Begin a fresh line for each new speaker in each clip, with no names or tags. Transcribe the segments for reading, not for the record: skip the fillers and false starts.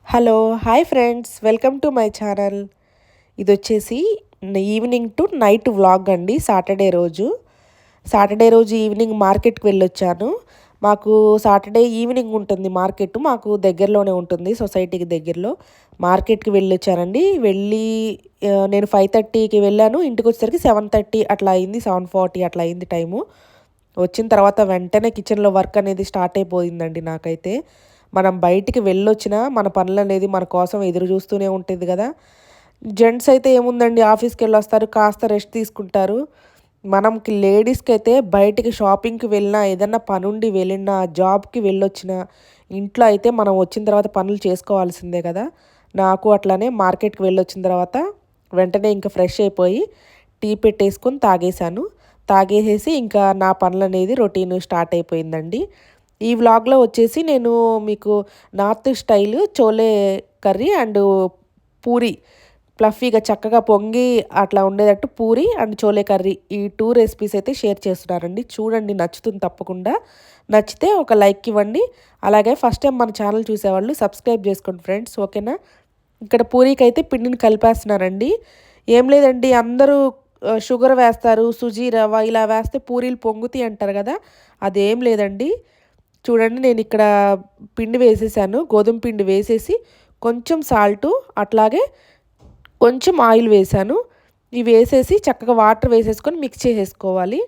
Hello! Hi friends. Welcome to my channel. ఇదొచ్చేసి evening to night vlog అండి Saturday రోజు. Saturday రోజు evening మార్కెట్‌కి వెళ్ళొచ్చాను. మాకు సాటర్డే ఈవినింగ్ ఉంటుంది మార్కెట్. మాకు దగ్గరలోనే ఉంటుంది సొసైటీకి దగ్గరలో. మార్కెట్‌కి వెళ్ళొచ్చానండి. నేను 5:30కి వెళ్ళాను. ఇంటికొచ్చేసరికి 7:30 అట్లా అయింది. 7:40 అట్లా అయింది టైము. వచ్చిన తర్వాత వెంటనే కిచెన్‌లో వర్క్ అనేది స్టార్ట్ అయిపోయిందండి నాకైతే. మనం బయటికి వెళ్ళొచ్చినా మన పనులనేది మన కోసం ఎదురు చూస్తూనే ఉంటుంది గదా! జెంట్స్ అయితే ఏముందండి ఆఫీస్‌కెళ్ళొస్తారు, కాస్త రెస్ట్ తీసుకుంటారు. లేడీస్‌కైతే బయటికి షాపింగ్‌కి వెళ్ళినా, ఏదన్నా పనుండి వెళ్ళినా, జాబ్‌కి వెళ్ళొచ్చినా, ఇంట్లో అయితే మనం వచ్చిన తర్వాత పనులు చేసుకోవాల్సిందే గదా! నాకు అట్లానే మార్కెట్‌కి వెళ్ళొచ్చిన తర్వాత వెంటనే ఇంక ఫ్రెష్ అయిపోయి టీ పెట్టేసుకొని తాగేశాను. తాగేసేసి ఇంకా నా పనులనేది రొటీన్ స్టార్ట్ అయిపోయిందండి. ఈ వ్లాగ్‌లో వచ్చేసి నేను మీకు north style chole curry and puri ఫ్లఫీగా చక్కగా పొంగి అట్లా ఉండేటట్టు పూరి అండ్ చోలే కర్రీ ఈ 2 రెసిపీస్ అయితే షేర్ చేస్తున్నానండి. చూడండి నచ్చుతుంది తప్పకుండా. నచ్చితే ఒక లైక్ ఇవ్వండి. అలాగే ఫస్ట్ టైం మన ఛానల్ చూసేవాళ్ళు సబ్స్క్రైబ్ చేసుకోండి ఫ్రెండ్స్. ఓకేనా? ఇక్కడ పూరీకైతే పిండిని కలిపేస్తున్నానండి. ఏం లేదండి అందరూ షుగర్ వేస్తారు, సుజీ రవ్వ ఇలా వేస్తే పూరీలు పొంగుతాయి అంటారు గదా! అదేం లేదండి. చూడండి నేనిక్కడ పిండి వేసేసాను. గోధుమ పిండి వేసేసి కొంచెం సాల్టు అట్లాగే కొంచెం ఆయిల్ వేశాను. ఇవి వేసేసి చక్కగా వాటర్ వేసేసుకొని మిక్స్ చేసేసుకోవాలి.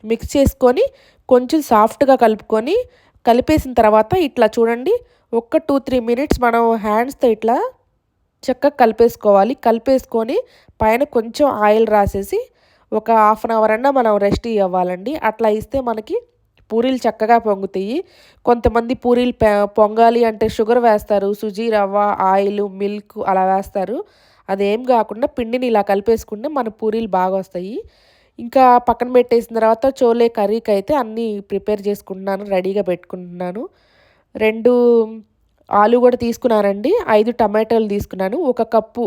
మిక్స్ చేసుకొని కొంచెం సాఫ్ట్‌గా కలుపుకొని కలిపేసిన తర్వాత ఇట్లా చూడండి ఒక్క 2, 3 మినిట్స్ మనం హ్యాండ్స్‌తో ఇట్లా చక్కగా కలిపేసుకోవాలి. కలిపేసుకొని పైన కొంచెం ఆయిల్ రాసేసి ఒక హాఫ్ అన్ అవర్ అన్నా మనం రెస్ట్ ఇవ్వాలండి. అట్లా ఇస్తే మనకి పూరీలు చక్కగా పొంగుతాయి. కొంతమంది పూరీలు పొంగాలి అంటే షుగర్ వేస్తారు. సుజీ రవ్వ, ఆయిలు, మిల్క్ అలా వేస్తారు. అదేం గాకుండా పిండిని ఇలా కలిపేసుకుంటే మన పూరీలు బాగొస్తాయి. ఇంకా పక్కన పెట్టేసిన తర్వాత చోలే కర్రీకైతే అన్నీ ప్రిపేర్ చేసుకుంటున్నాను. రెడీగా పెట్టుకుంటున్నాను. 2 ఆలు గూడా తీసుకున్నానండి. 5 టమాటాలు తీసుకున్నాను. ఒక కప్పు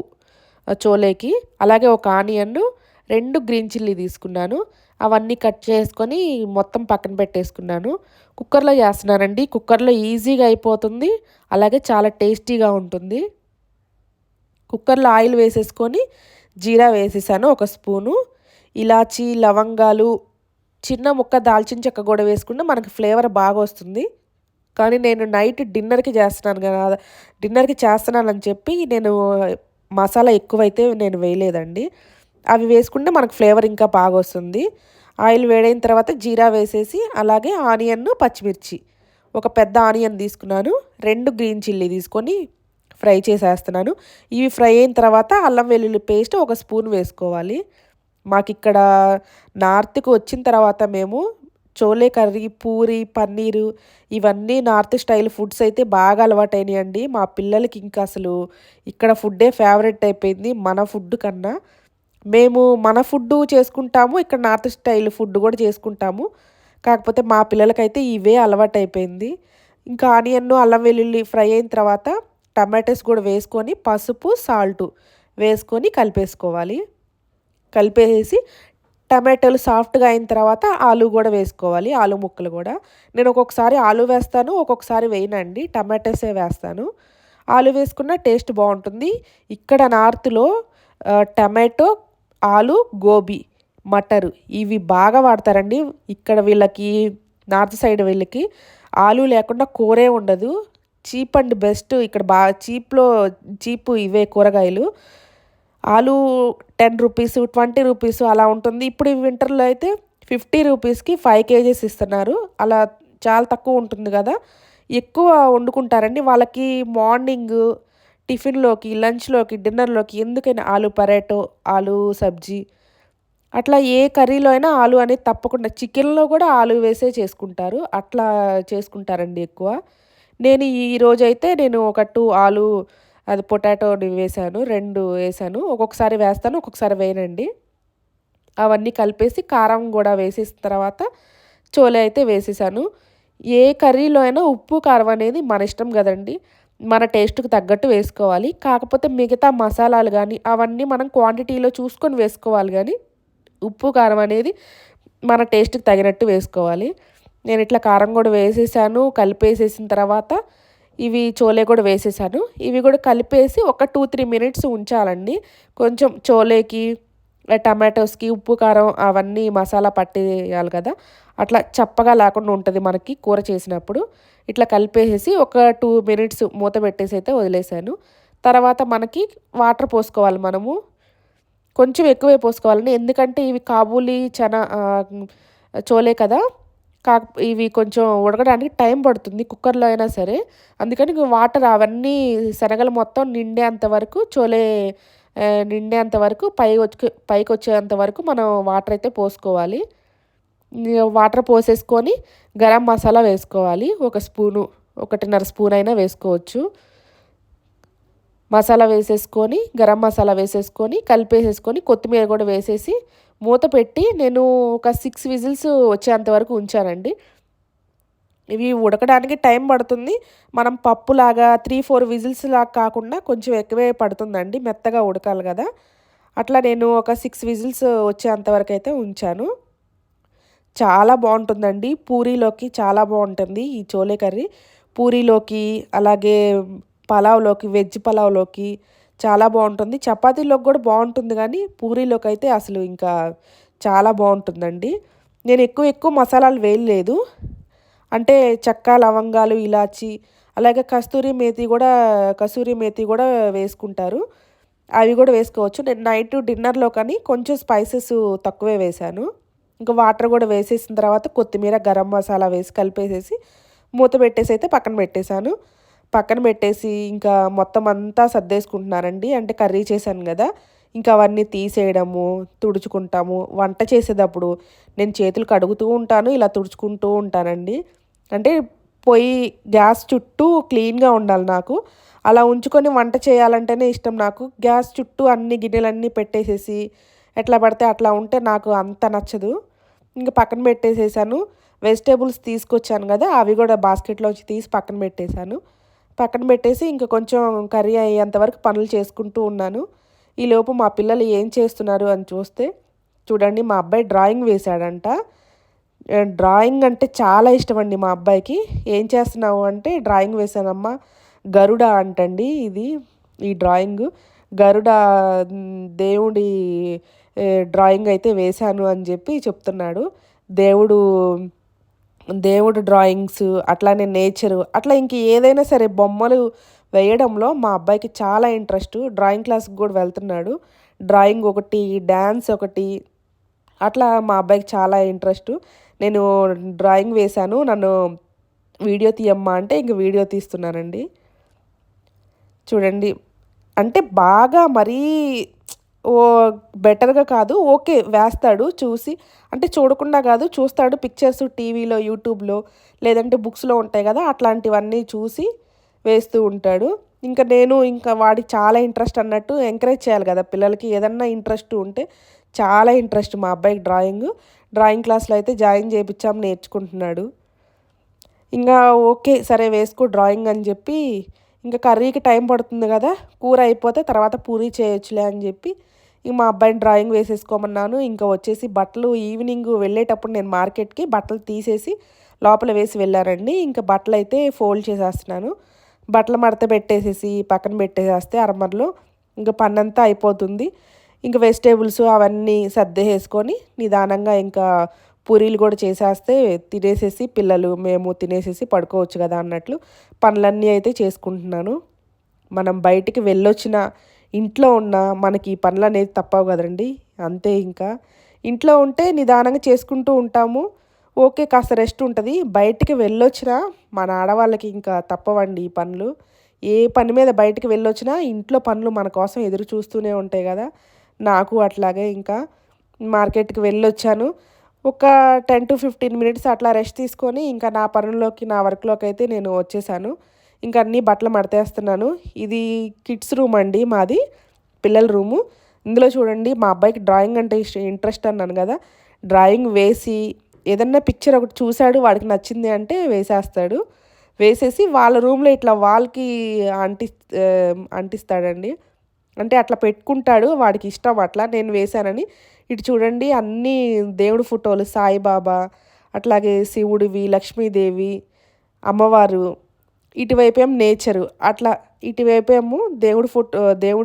చోలేకి. అలాగే ఒక ఆనియన్ను, 2 గ్రీన్ చిల్లీ తీసుకున్నాను. అవన్నీ కట్ చేసుకొని మొత్తం పక్కన పెట్టేసుకున్నాను. కుక్కర్‌లో చేస్తున్నానండి. కుక్కర్‌లో ఈజీగా అయిపోతుంది. అలాగే చాలా టేస్టీగా ఉంటుంది. కుక్కర్‌లో ఆయిల్ వేసేసుకొని జీరా వేసేసాను ఒక స్పూను. ఇలాచీ, లవంగాలు, చిన్న ముక్క దాల్చిన చెక్క గూడా వేసుకుంటే మనకి ఫ్లేవర్ బాగొస్తుంది. కానీ నేను నైట్ డిన్నర్‌కి చేస్తున్నాను గదా! డిన్నర్‌కి చేస్తున్నానని చెప్పి నేను మసాలా ఎక్కువైతే నేను వేయలేదండి. అవి వేసుకుంటే మనకు ఫ్లేవర్ ఇంకా బాగొస్తుంది. ఆయిల్ వేడైన తర్వాత జీరా వేసేసి అలాగే ఆనియన్ను, పచ్చిమిర్చి ఒక పెద్ద ఆనియన్ తీసుకున్నాను. 2 గ్రీన్ చిల్లీ తీసుకొని ఫ్రై చేసేస్తున్నాను. ఇవి ఫ్రై అయిన తర్వాత అల్లం వెల్లుల్లి పేస్ట్ ఒక స్పూన్ వేసుకోవాలి. మాకిక్కడ నార్త్‌కి వచ్చిన తర్వాత మేము చోలే కర్రీ, పూరి, పన్నీరు ఇవన్నీ నార్త్ స్టైల్ ఫుడ్స్ అయితే బాగా అలవాటయినాయండి. మా పిల్లలకి ఇంకా అసలు ఇక్కడ ఫుడ్డే ఫేవరెట్ అయిపోయింది మన ఫుడ్ కన్నా. మేము మన ఫుడ్డు చేసుకుంటాము. ఇక్కడ నార్త్ స్టైల్ ఫుడ్ గూడా చేసుకుంటాము. కాకపోతే మా పిల్లలకైతే ఇవే అలవాటయిపోయింది. ఇంకా ఆనియన్ను, అల్లం వెల్లుల్లి ఫ్రై అయిన తర్వాత టమాటోస్ గూడా వేసుకొని పసుపు, సాల్టు వేసుకొని కలిపేసుకోవాలి. కలిపేసేసి టమాటాలు సాఫ్ట్‌గా అయిన తర్వాత ఆలు గూడా వేసుకోవాలి. ఆలు ముక్కలు గూడా. నేను ఒక్కొక్కసారి ఆలు వేస్తాను. ఒక్కొక్కసారి వేయనండి. టమాటోసే వేస్తాను. ఆలు వేసుకున్న టేస్ట్ బావుంటుంది. ఇక్కడ నార్త్‌లో టమాటో, ఆలు, గోబీ, మటరు ఇవి బాగా వాడతారండి. ఇక్కడ వీళ్ళకి నార్త్ సైడ్ వీళ్ళకి ఆలు లేకుండా కూరే ఉండదు. చీప్ అండ్ బెస్ట్ ఇక్కడ చీప్ ఇవే కూరగాయలు. ఆలు రూ. 10, రూ. 20 అలా ఉంటుంది. ఇప్పుడు ఈ వింటర్‌లో అయితే రూ. 50కి 5 కేజీస్ ఇస్తున్నారు. అలా చాలా తక్కువ ఉంటుంది గదా! ఎక్కువ వండుకుంటారండి. వాళ్ళకి మార్నింగ్ టిఫిన్‌లోకి, లంచ్‌లోకి, డిన్నర్‌లోకి ఎందుకైనా ఆలు పరాటో, ఆలు సబ్జీ అట్లా ఏ కర్రీలో అయినా ఆలు అనేది తప్పకుండా చికెన్‌లో గూడా ఆలు వేసే చేసుకుంటారు. అట్లా చేసుకుంటారండి ఎక్కువ. నేను ఒక 2 ఆలు అది పొటాటోని వేశాను. 2 వేశాను. ఒక్కొక్కసారి వేస్తాను. ఒక్కొక్కసారి వేయనండి. అవన్నీ కలిపేసి కారం గూడా వేసేసిన తర్వాత చోలే అయితే వేసేసాను. ఏ కర్రీలో అయినా ఉప్పు, కారం అనేది మన ఇష్టం గదండీ! మన టేస్ట్‌కి తగ్గట్టు వేసుకోవాలి. కాకపోతే మిగతా మసాలాలు గానీ, అవన్నీ మనం క్వాంటిటీలో చూసుకొని వేసుకోవాలి గానీ, ఉప్పు, కారం అనేది మన టేస్ట్‌కి తగినట్టు వేసుకోవాలి. నేనిట్లా కారం గూడా వేసేసాను. కలిపేసేసిన తర్వాత ఇవి చోలే కూడా వేసేసాను. ఇవి కూడా కలిపేసి ఒక 2-3 మినిట్స్ ఉంచాలండి. కొంచెం చోలేకి, టమాటోస్‌కి ఉప్పు, కారం అవన్నీ మసాలా పట్టేయాలి కదా! అట్లా చప్పగా లేకుండా ఉంటది మనకి కూర చేసినప్పుడు. ఇట్లా కలిపేసేసి ఒక 2 మినిట్స్ మూత పెట్టేసి అయితే వదిలేసాను. తర్వాత మనకి వాటర్ పోసుకోవాలి మనము. కొంచెం ఎక్కువే పోసుకోవాలండి. ఎందుకంటే ఇవి కాబూలీ చనా చోలే కదా! ఇవి కొంచెం ఉడకడానికి టైం పడుతుంది కుక్కర్‌లో అయినా సరే. అందుకని వాటర్ అవన్నీ శనగలు మొత్తం నిండేంత వరకు నిండేంత వరకు పైకొచ్చేంత వరకు మనం వాటర్ అయితే పోసుకోవాలి. వాటర్ పోసేసుకొని గరం మసాలా వేసుకోవాలి. ఒక స్పూను, 1.5 స్పూన్ అయినా వేసుకోవచ్చు. మసాలా వేసేసుకొని, గరం మసాలా వేసేసుకొని, కలిపేసేసుకొని, కొత్తిమీర కూడా వేసేసి, మూత పెట్టి నేను ఒక 6 విజిల్స్ వచ్చేంత వరకు ఉంచానండి. ఇవి ఉడకడానికి టైం పడుతుంది. మనం పప్పులాగా 3-4 విజిల్స్ లాగా కాకుండా కొంచెం ఎక్కువే పడుతుందండి. మెత్తగా ఉడకాలి కదా! అట్లా నేను ఒక 6 విజిల్స్ వచ్చేంత వరకైతే ఉంచాను. చాలా బావుంటుందండి. పూరీలోకి చాలా బావుంటుంది ఈ చోలే కర్రీ. పూరీలోకి, అలాగే పలావ్‌లోకి, వెజ్ పలావ్‌లోకి చాలా బావుంటుంది. చపాతీలోకి గూడా బావుంటుంది గానీ, పూరీలోకైతే అసలు ఇంకా చాలా బావుంటుందండి. నేను ఎక్కువ మసాలాలు వేయలేదు. అంటే చెక్క, లవంగాలు, ఇలాచి, అలాగే కసూరి మేతి గూడా వేసుకుంటారు. అవి గూడా వేసుకోవచ్చు. నేను నైట్ డిన్నర్‌లో కానీ కొంచెం స్పైసెస్ తక్కువే వేశాను. ఇంకా వాటర్ గూడా వేసేసిన తర్వాత కొత్తిమీర, గరం మసాలా వేసి కలిపేసేసి మూత పెట్టేసి అయితే పక్కన పెట్టేశాను. పక్కన పెట్టేసి ఇంకా మొత్తం అంతా సర్దేసుకుంటున్నానండి. అంటే కర్రీ చేశాను గదా! ఇంకా అవన్నీ తీసేయడము, తుడుచుకుంటాము. వంట చేసేటప్పుడు నేను చేతులు కడుగుతూ ఉంటాను. ఇలా తుడుచుకుంటూ ఉంటానండి. అంటే గ్యాస్ చుట్టూ క్లీన్‌గా ఉండాలి నాకు. అలా ఉంచుకొని వంట చేయాలంటేనే ఇష్టం నాకు. గ్యాస్ చుట్టూ అన్ని గిన్నెలన్నీ పెట్టేసేసి ఎట్లా పడితే అట్లా ఉంటే నాకు అంత నచ్చదు. ఇంక పక్కన పెట్టేసేసాను. వెజిటబుల్స్ తీసుకొచ్చాను గదా! అవి గూడా బాస్కెట్‌లోంచి తీసి పక్కన పెట్టేశాను. పక్కన పెట్టేసి ఇంక కొంచెం కర్రీ అయ్యేంత వరకు పనులు చేసుకుంటూ ఉన్నాను. ఈలోపు మా పిల్లలు ఏం చేస్తున్నారు అని చూస్తే, చూడండి మా అబ్బాయి డ్రాయింగ్ వేశాడంట. డ్రాయింగ్ అంటే చాలా ఇష్టమండి మా అబ్బాయికి. "ఏం చేస్తున్నావు?" అంటే, "డ్రాయింగ్ వేశానమ్మా." గరుడ అంటండి ఇది, ఈ డ్రాయింగు. గరుడ దేవుడి డ్రాయింగ్ అయితే వేశాను అని జెప్పి చెప్తున్నాడు. దేవుడు దేవుడు డ్రాయింగ్స్, అట్లానే నేచరు, అట్లా ఇంక ఏదైనా సరే బొమ్మలు వేయడంలో మా అబ్బాయికి చాలా ఇంట్రెస్టు. డ్రాయింగ్ క్లాస్‌కి గూడా వెళ్తున్నాడు. డ్రాయింగ్ ఒకటి, డాన్స్ ఒకటి, అట్లా మా అబ్బాయికి చాలా ఇంట్రెస్టు. నేను డ్రాయింగ్ వేశాను. నన్ను వీడియో తీయమ్మా అంటే ఇంక వీడియో తీస్తున్నానండి. చూడండి. అంటే బాగా మరీ బెటర్‌గా కాదు. ఓకే. వేస్తాడు చూసి. అంటే చూడకుండా కాదు, చూస్తాడు పిక్చర్స్ టీవీలో, యూట్యూబ్‌లో, లేదంటే బుక్స్‌లో ఉంటాయి కదా! అట్లాంటివన్నీ చూసి వేస్తూ ఉంటాడు. ఇంకా వాడికి చాలా ఇంట్రెస్ట్ అన్నట్టు ఎంకరేజ్ చేయాలి కదా! పిల్లలకి ఏదన్నా ఇంట్రెస్ట్ ఉంటే, చాలా ఇంట్రెస్ట్ మా అబ్బాయికి డ్రాయింగు. డ్రాయింగ్ క్లాస్‌లో అయితే జాయిన్ చేపిచ్చాం, నేర్చుకుంటున్నాడు. ఇంగా ఓకే. సరే వేసుకో డ్రాయింగ్ అని జెప్పి, ఇంక కర్రీకి టైం పడుతుంది గదా! కూర అయిపోతే తర్వాత పూరీ చేయొచ్చులే అని జెప్పి, మా అబ్బాయిని డ్రాయింగ్ వేసేసుకోమన్నాను. ఇంకా వచ్చేసి బట్టలు ఈవినింగ్ వెళ్ళేటప్పుడు నేను మార్కెట్‌కి బట్టలు తీసేసి లోపల వేసి వెళ్ళానండి. ఇంక బట్టలైతే ఫోల్డ్ చేసేస్తున్నాను. బట్టలు మడత పెట్టేసేసి పక్కన పెట్టేసేస్తే అరమరలో ఇంక పనంతా అయిపోతుంది. ఇంక వెజిటబుల్స్ అవన్నీ సర్దేసేసుకొని నిదానంగా ఇంకా పూరీలు కూడా చేసేస్తే తినేసేసి పిల్లలు, మేము తినేసేసి పడుకోవచ్చు కదా అన్నట్లు పనులన్నీ అయితే చేసుకుంటున్నాను. మనం బయటికి వెళ్ళొచ్చినా, ఇంట్లో ఉన్నా మనకి ఈ పనులనేవి తప్పవు కదండీ! అంతే ఇంకా. ఇంట్లో ఉంటే నిదానంగా చేసుకుంటూ ఉంటాము. ఓకే. కాస్త రెస్ట్ ఉంటది. బయటికి వెళ్ళొచ్చినా మన ఆడవాళ్ళకి ఇంకా తప్పవండి ఈ పనులు. ఏ పని మీద బయటికి వెళ్ళొచ్చినా ఇంట్లో పనులు మన కోసం ఎదురు చూస్తూనే ఉంటాయి గదా! నాకు అట్లాగే ఇంకా మార్కెట్‌కి వెళ్ళొచ్చాను. ఒక 10-15 మినిట్స్ అట్లా రెస్ట్ తీసుకొని, ఇంకా నా పనుల్లోకి, నా వర్క్‌లోకైతే నేను వచ్చేసాను. ఇంక అన్నీ బట్టలు మడతేస్తున్నాను. ఇది కిడ్స్ రూమ్ అండి మాది. పిల్లల రూము. ఇందులో చూడండి మా అబ్బాయికి డ్రాయింగ్ అంటే ఇంట్రెస్ట్ అన్నాను గదా! డ్రాయింగ్ వేసి ఏదన్నా పిక్చర్ ఒకటి చూసాడు, వాడికి నచ్చింది అంటే వేసేస్తాడు. వేసేసి వాళ్ళ రూమ్‌లో ఇట్లా వాల్‌కి అంటిస్తాడండి. అంటే అట్లా పెట్టుకుంటాడు. వాడికి ఇష్టం అట్లా నేను వేశానని. ఇటు చూడండి అన్నీ దేవుడి ఫోటోలు సాయిబాబా, అట్లాగే శివుడివి, లక్ష్మీదేవి, అమ్మవారు ఇటువైపేమో నేచరు. అట్లా ఇటువైపేమో దేవుడు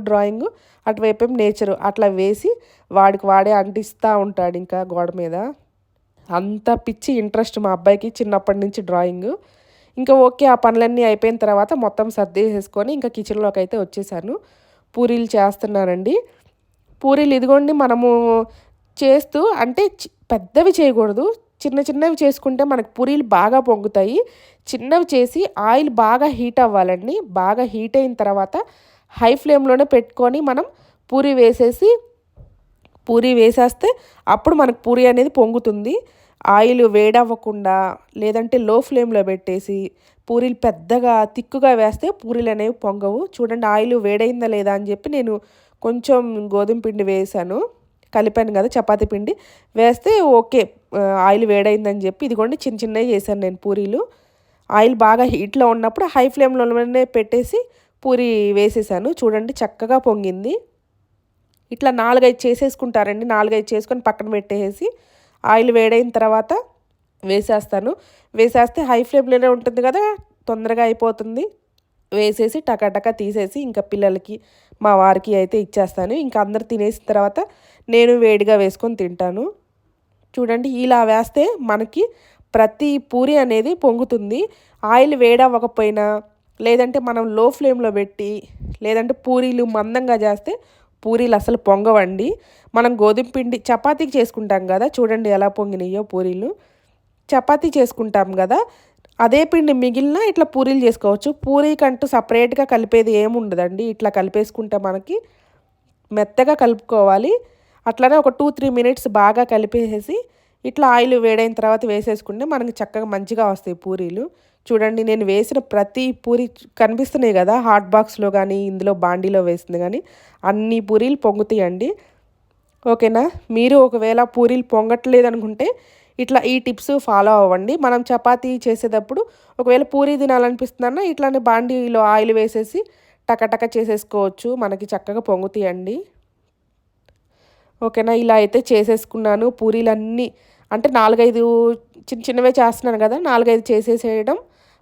డ్రాయింగు, అటువైపేమో నేచరు. అట్లా వేసి వాడికి వాడే అంటిస్తా ఉంటాడు ఇంకా గోడ మీద. అంత పిచ్చి ఇంట్రెస్ట్ మా అబ్బాయికి చిన్నప్పటి నుంచి డ్రాయింగు. ఇంకా ఓకే. ఆ పనులన్నీ అయిపోయిన తర్వాత మొత్తం సర్దేసేసుకొని ఇంకా కిచెన్‌లోకి అయితే వచ్చేసాను. పూరీలు చేస్తున్నానండి. పూరీలు ఇదిగోండి మనము చేస్తూ అంటే పెద్దవి చేయకూడదు. చిన్న చిన్నవి చేసుకుంటే మనకు పూరీలు బాగా పొంగుతాయి. చిన్నవి చేసి ఆయిల్ బాగా హీట్ అవ్వాలండి. బాగా హీట్ అయిన తర్వాత హై ఫ్లేమ్‌లోనే పెట్టుకొని మనం పూరి వేసేసి పూరి వేసేస్తే అప్పుడు మనకు పూరి అనేది పొంగుతుంది. ఆయిల్ వేడవ్వకుండా లేదంటే లో ఫ్లేమ్‌లో పెట్టేసి పూరీలు పెద్దగా తిక్కుగా వేస్తే పూరీలనేవి పొంగవు. చూడండి ఆయిల్ వేడైందా లేదా అని చెప్పి నేను కొంచెం గోధుమ పిండి వేశాను. కలిపాను కదా చపాతీ పిండి. వేస్తే ఓకే. ఆయిల్ వేడైందని చెప్పి ఇదిగోండి చిన్న చిన్నవి చేశాను నేను పూరీలు. ఆయిల్ బాగా హీట్‌లో ఉన్నప్పుడు హై ఫ్లేమ్‌లోనే పెట్టేసి పూరి వేసేసాను. చూడండి చక్కగా పొంగింది. ఇట్లా 4, 5 చేసేసుకుంటారండి. 4, 5 చేసుకొని పక్కన పెట్టేసి ఆయిల్ వేడైన తర్వాత వేసేస్తాను. వేసేస్తే హై ఫ్లేమ్‌లోనే ఉంటుంది కదా! తొందరగా అయిపోతుంది. వేసేసి టకాటకా తీసేసి ఇంకా పిల్లలకి, మా వారికి అయితే ఇచ్చేస్తాను. ఇంకా అందరూ తినేసిన తర్వాత నేను వేడిగా వేసుకొని తింటాను. చూడండి ఇలా వేస్తే మనకి ప్రతి పూరి అనేది పొంగుతుంది. ఆయిల్ వేడవ్వకపోయినా లేదంటే మనం లో ఫ్లేమ్‌లో పెట్టి లేదంటే పూరీలు మందంగా చేస్తే పూరీలు అసలు పొంగవండి. మనం గోధుమ పిండి చపాతీకి చేసుకుంటాం కదా! చూడండి ఎలా పొంగినాయో పూరీలు. చపాతీ చేసుకుంటాం కదా! అదే పిండి మిగిలినా ఇట్లా పూరీలు చేసుకోవచ్చు. పూరీకంటూ సపరేట్‌గా కలిపేది ఏముండదండి. ఇట్లా కలిపేసుకుంటే మనకి మెత్తగా కలుపుకోవాలి. అట్లనే ఒక 2, 3 మినిట్స్ బాగా కలిపేసేసి ఇట్లా ఆయిల్ వేడైన తర్వాత వేసేసుకుంటే మనకి చక్కగా మంచిగా వస్తాయి పూరీలు. చూడండి నేను వేసిన ప్రతి పూరి కనిపిస్తున్నాయి కదా! హాట్ బాక్స్‌లో గానీ, ఇందులో బాండీలో వేసింది గానీ అన్ని పూరీలు పొంగుతాయండి. ఓకేనా? మీరు ఒకవేళ పూరీలు పొంగట్లేదనుకుంటే ఇట్లా ఈ టిప్స్ ఫాలో అవ్వండి. మనం చపాతీ చేసేటప్పుడు ఒకవేళ పూరీ తినాలనిపిస్తుందన్నా ఇట్లానే బాండీలో ఆయిల్ వేసేసి టకటక చేసేసుకోవచ్చు. మనకి చక్కగా పొంగుతాయండి. ఓకేనా? ఇలా అయితే చేసేసుకున్నాను. పూరీలన్నీ అంటే 4, 5 చిన్న చిన్నవే చేస్తున్నాను కదా! 4, 5 చేసేసేయడం.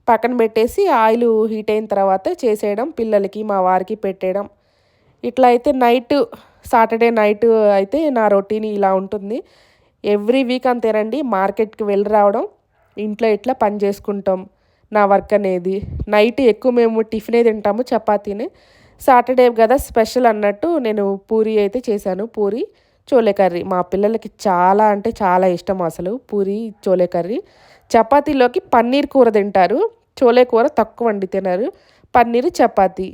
పక్కన పెట్టేసి ఆయిలు హీట్ అయిన తర్వాత చేసేయడం. పిల్లలకి, మా వారికి పెట్టేయడం. ఇట్లా అయితే సాటర్డే నైట్ అయితే నా రొటీన్ ఇలా ఉంటుంది. ఎవ్రీ వీక్ అంతేనండి. మార్కెట్‌కి వెళ్ళి రావడం, ఇంట్లో ఇట్లా పని చేసుకుంటాం. నా వర్క్ అనేది. నైట్ ఎక్కువ మేము టిఫినే తింటాము చపాతీనే. సాటర్డే కదా స్పెషల్ అన్నట్టు నేను పూరీ అయితే చేశాను. పూరీ, చోలే కర్రీ. మా పిల్లలకి చాలా అంటే చాలా ఇష్టం అసలు పూరీ, చోలే కర్రీ. చపాతీలోకి పన్నీర్ కూర తింటారు. చోలే కూర తక్కువండి తినరు. పన్నీరు, చపాతీ.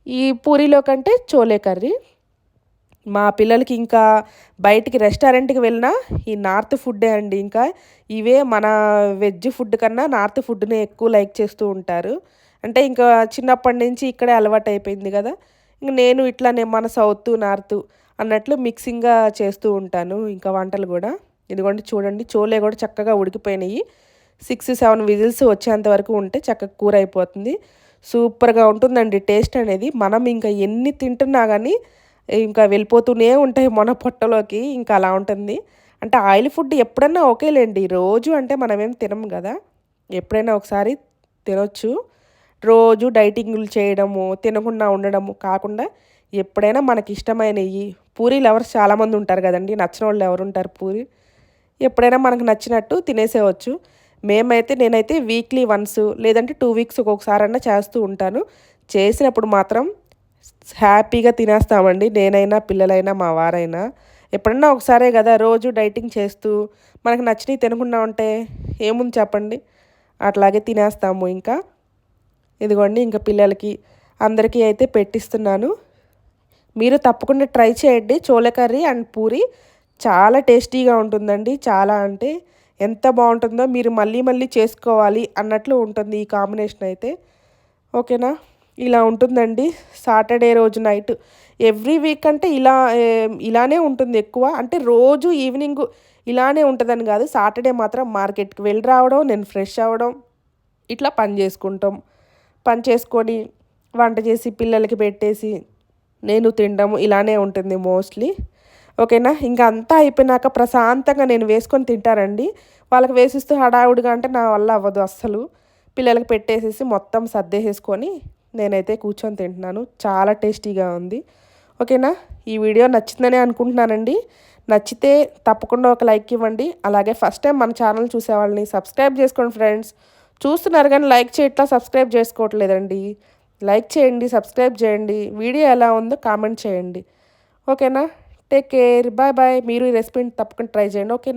ఈ పూరీలో కంటే చోలే కర్రీ. మా పిల్లలకి ఇంకా బయటికి రెస్టారెంట్‌కి వెళ్ళినా ఈ నార్త్ ఫుడ్డే అండి ఇంకా. ఇవే మన వెజ్ ఫుడ్ కన్నా నార్త్ ఫుడ్‌నే ఎక్కువ లైక్ చేస్తూ ఉంటారు. అంటే ఇంకా చిన్నప్పటి నుంచి ఇక్కడే అలవాటయిపోయింది గదా! ఇంక నేను ఇట్లానే మన సౌతు, నార్తు అన్నట్లు మిక్సింగ్‌గా చేస్తూ ఉంటాను ఇంకా వంటలు గూడా. ఇదిగోండి చూడండి చోలే గూడా చక్కగా ఉడికిపోయినాయి. 6, 7 విజిల్స్ వచ్చేంత వరకు ఉంటే చక్కగా కూర అయిపోతుంది. సూపర్‌గా ఉంటుందండి టేస్ట్ అనేది. మనం ఇంకా ఎన్ని తింటున్నా గానీ ఇంకా వెళ్ళిపోతూనే ఉంటాయి మన పొట్టలోకి. ఇంకా అలా ఉంటుంది. అంటే ఆయిల్ ఫుడ్ ఎప్పుడన్నా ఓకేలేండి. రోజు అంటే మనమేం తినము గదా! ఎప్పుడైనా ఒకసారి తినొచ్చు. రోజు డైటింగులు చేయడము, తినకుండా ఉండడము కాకుండా ఎప్పుడైనా మనకిష్టమైనయి పూరీ లవర్స్ చాలామంది ఉంటారు గదండీ! నచ్చనోళ్ళు ఎవరుంటారు పూరి. ఎప్పుడైనా మనకు నచ్చినట్టు తినేసేయొచ్చు. నేనైతే వీక్లీ వన్స్ లేదంటే 2 వీక్స్ ఒక్కొక్కసారన్నా చేస్తూ ఉంటాను. చేసినప్పుడు మాత్రం హ్యాపీగా తినేస్తామండి. నేనైనా, పిల్లలైనా, మా వారైనా. ఎప్పుడన్నా ఒకసారే గదా! రోజు డైటింగ్ చేస్తూ మనకు నచ్చినయి తినకుండా ఉంటే ఏముంది చెప్పండి? అట్లాగే తినేస్తాము ఇంకా. ఇదిగోండి ఇంక పిల్లలకి అందరికీ అయితే పెట్టిస్తున్నాను. మీరు తప్పకుండా ట్రై చేయండి. చోలే కర్రీ అండ్ పూరి చాలా టేస్టీగా ఉంటుందండి. చాలా అంటే ఎంత బావుంటుందో మీరు మళ్ళీ మళ్ళీ చేసుకోవాలి అన్నట్లు ఉంటుంది ఈ కాంబినేషన్ అయితే. ఓకేనా? ఇలా ఉంటుందండి సాటర్డే రోజు నైట్. ఎవ్రీ వీక్ అంటే ఇలానే ఉంటుంది ఎక్కువ. అంటే రోజు ఈవినింగు ఇలానే ఉంటదని గాదు. సాటర్డే మాత్రం మార్కెట్‌కి వెళ్ళి రావడం, నేను ఫ్రెష్ అవ్వడం, ఇట్లా పని జేసుకుంటాం. పని చేసుకొని, వంట చేసి, పిల్లలకి పెట్టేసి, నేను తినడం ఇలానే ఉంటుంది మోస్ట్‌లీ. ఓకేనా? ఇంక అంతా అయిపోయినాక ప్రశాంతంగా నేను వేసుకొని తింటానండి. వాళ్ళకి వేసిస్తూ హడావుడిగా అంటే నా వల్ల అవ్వదు అస్సలు. పిల్లలకి పెట్టేసేసి మొత్తం సర్దేసేసుకొని నేనైతే కూర్చొని తింటున్నాను. చాలా టేస్టీగా ఉంది. ఓకేనా, ఈ వీడియో నచ్చిందనే అనుకుంటున్నానండి. నచ్చితే తప్పకుండా ఒక లైక్ ఇవ్వండి. అలాగే ఫస్ట్ టైం మన ఛానల్ చూసేవాళ్ళని సబ్స్క్రైబ్ చేసుకోండి ఫ్రెండ్స్. చూస్తున్నారు కానీ లైక్ చేయట్లా, సబ్స్క్రైబ్ చేసుకోవట్లేదండి. లైక్ చేయండి, సబ్స్క్రైబ్ చేయండి. వీడియో ఎలా ఉందో కామెంట్ చేయండి. ఓకేనా, టేక్ కేర్, బాయ్ బాయ్. మీరు ఈ రెసిపీని తప్పకుండా ట్రై చేయండి. ఓకేనా.